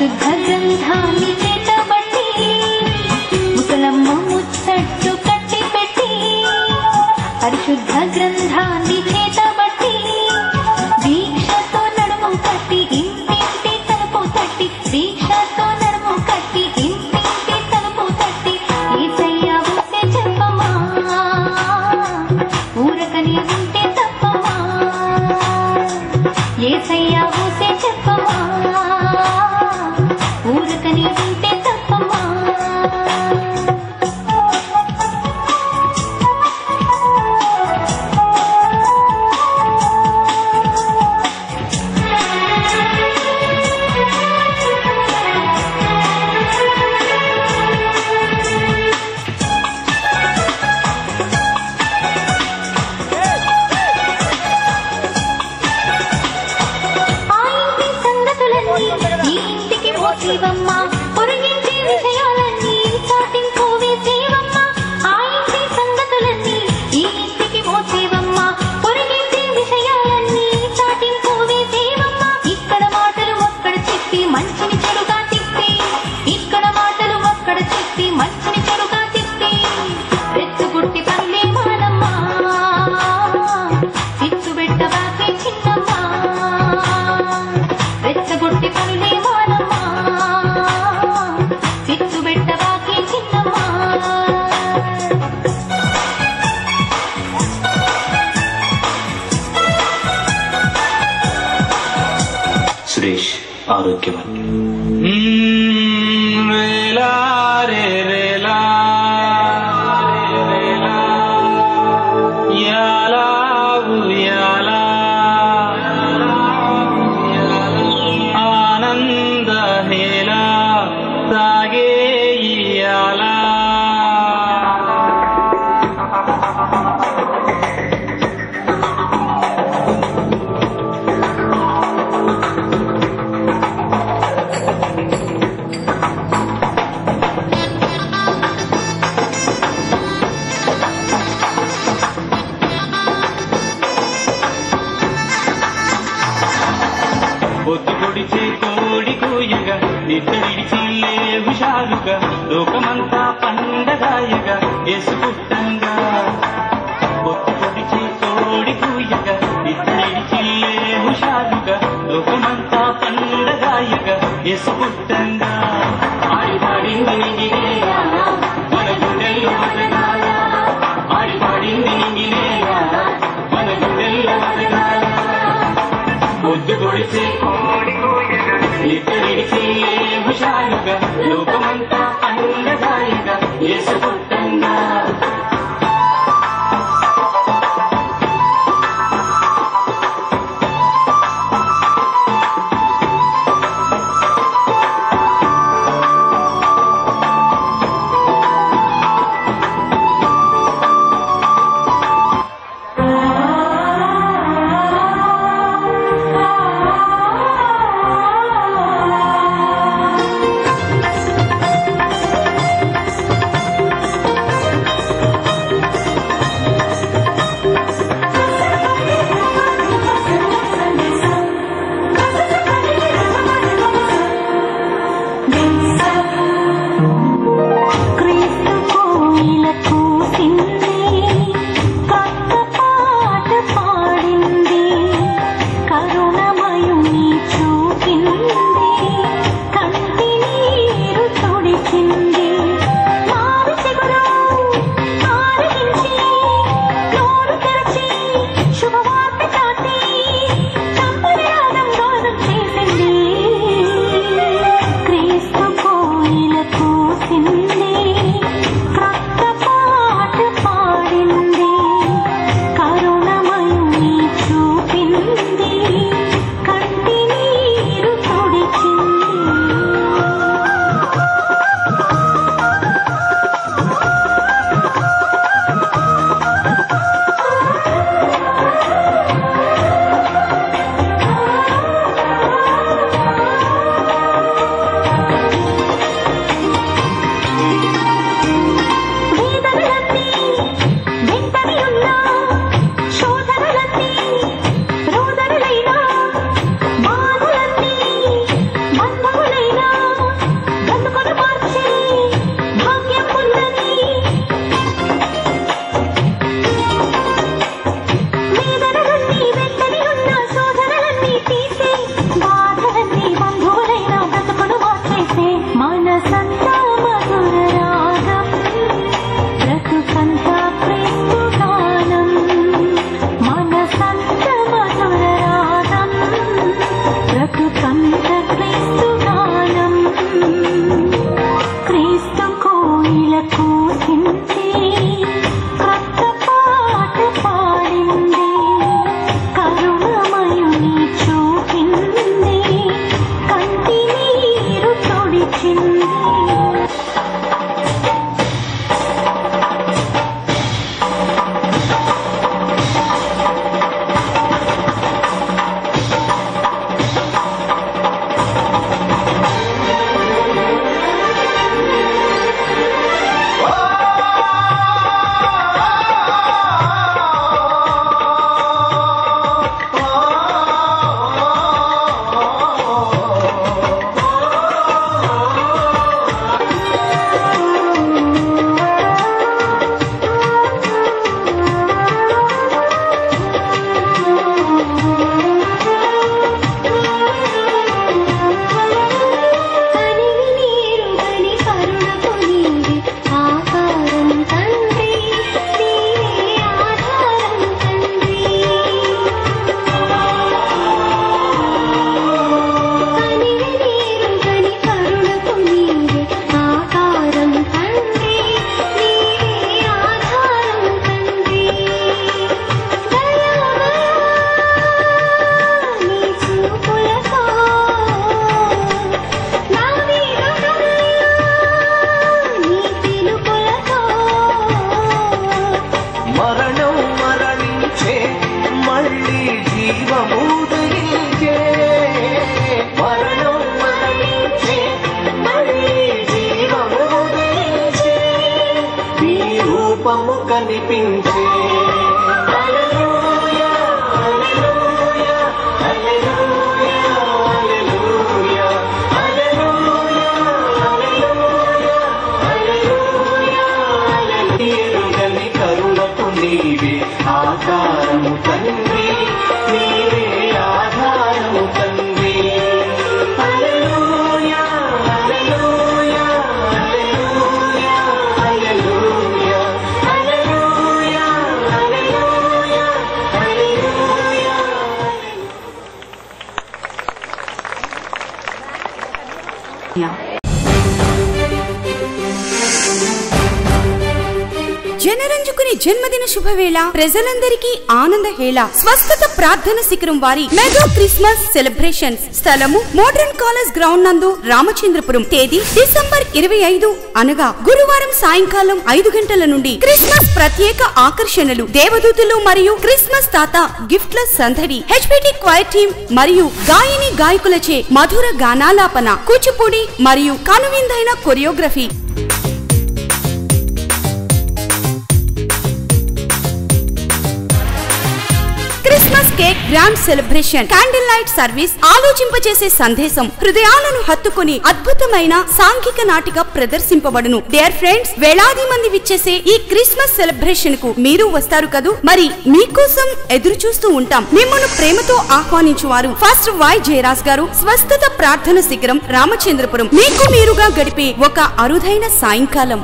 పరిశుద్ధ గ్రంథాన్ని చేతబట్టి ముసలమ్మ ముచ్చట్టు కట్టి పెట్టి పరిశుద్ధ గ్రంథాన్ని చేతబట్టి దీక్షతో నడుము కట్టి ఇంటింటి తలుపు తట్టి దీక్షతో నడుము కట్టి ఇంటింటి తలుపు తట్టి యేసయ్య ఊసే చెప్పమా ఊరకని ఉంటే తప్పమా యేసయ్య ఊసే చెప్పమా ఊరకని ఉంటే తప్పమా శివమ్మ పొరుగింటి విషయాలన్నీ చాటింపు వేసేవమ్మ ఆ ఇంటి సంగతులన్నీ ఈ ఇంటికి మోసేవమ్మ పొరుగింటి విషయాలన్నీ చాటింపు వేసేవమ్మ ఇక్కడ మాటలు ఒక్కడ చెప్పి మంచిని చెడుగా తిప్పి ఇక్కడ మాటలు ఒక్కడ చెప్పి మంచిని చెడుగా తిప్పి రెచ్చుగుట్టి పనులే మానమ్మా చిచ్చు పెట్టబాకే చిన్నమ్మా రెచ్చగొట్టి పనులే సురేష్ ఆరోగ్యవన్ ఆనంద హేలా సాగే ఇయాలా పొద్దు పొడిచే కోడి కూయగా నిద్ర విడిచిల్లే హుషారుగా లోకమంతా పండగాయగా యేసు పుట్టంగా పొద్దు పొడిచే కోడి కూయగా నిద్ర విడిచిల్లే హుషారుగా లోకమంతా పండగాయగా యేసు పుట్టంగా ఆడి పాడింది నింగినేగా మన గుండెల్లో వదగాల ఆడి పాడింది నింగినేగా మన గుండెల్లో వదగాల పొద్దు పొడిచే నిద్రడిచి హుషారుగా లోకమంతా పండగాయగా యేసు పుట్టంగా రూపము కనిపించే హల్లెలూయా హల్లెలూయా హల్లెలూయా హల్లెలూయా హల్లెలూయా హల్లెలూయా హల్లెలూయా ఎరుగని కరుణకు నీవే ఆధారము తండ్రి నీవే ఆధారము తండ్రి హల్లెలూయా హల్లెలూయా హల్లెలూయా హల్లెలూయా హల్లెలూయా హల్లెలూయా హల్లెలూయా జనరంజకుని జన్మదిన శుభవేళ ప్రజలందరికీ ఆనంద హేళ స్వస్థత ప్రార్థన శిఖరం వారి మెగా క్రిస్మస్ సెలబ్రేషన్స్ స్థలము మోడర్న్ కాలేజ్ గ్రౌండ్ నందు రామచంద్రపురం తేదీ డిసెంబర్ 25 అనగా గురువారం సాయంకాలం 5 గంటల నుండి క్రిస్మస్ ప్రత్యేక ఆకర్షణలు దేవదూతులు మరియు క్రిస్మస్ తాత గిఫ్ట్ల సందడి హెచ్పిటి క్వైర్ టీమ్ మరియు గాయని గాయకులచే మధుర గానాలాపన కూచిపూడి మరియు కనువిందైన choreography Christmas cake grand celebration candle light service ఆలోచింపచేసే సందేశం హృదయాలను హత్తుకుని అద్భుతమైన సాంఘిక నాటిక ప్రదర్శింపబడును డియర్ ఫ్రెండ్స్ వేలాది మంది విచ్చేసే ఈ క్రిస్మస్ సెలబ్రేషన్ కు మీరు వస్తారు కదూ మరి మీకోసం ఎదురు చూస్తూ ఉంటాం మిమ్మల్ని ప్రేమతో ఆహ్వానించువారు ఫస్ట్ వై జయరాజ్ గారు స్వస్థత ప్రార్థన శిఖరం రామచంద్రపురం మీకు మీరుగా గడిపే ఒక అరుదైన సాయంకాలం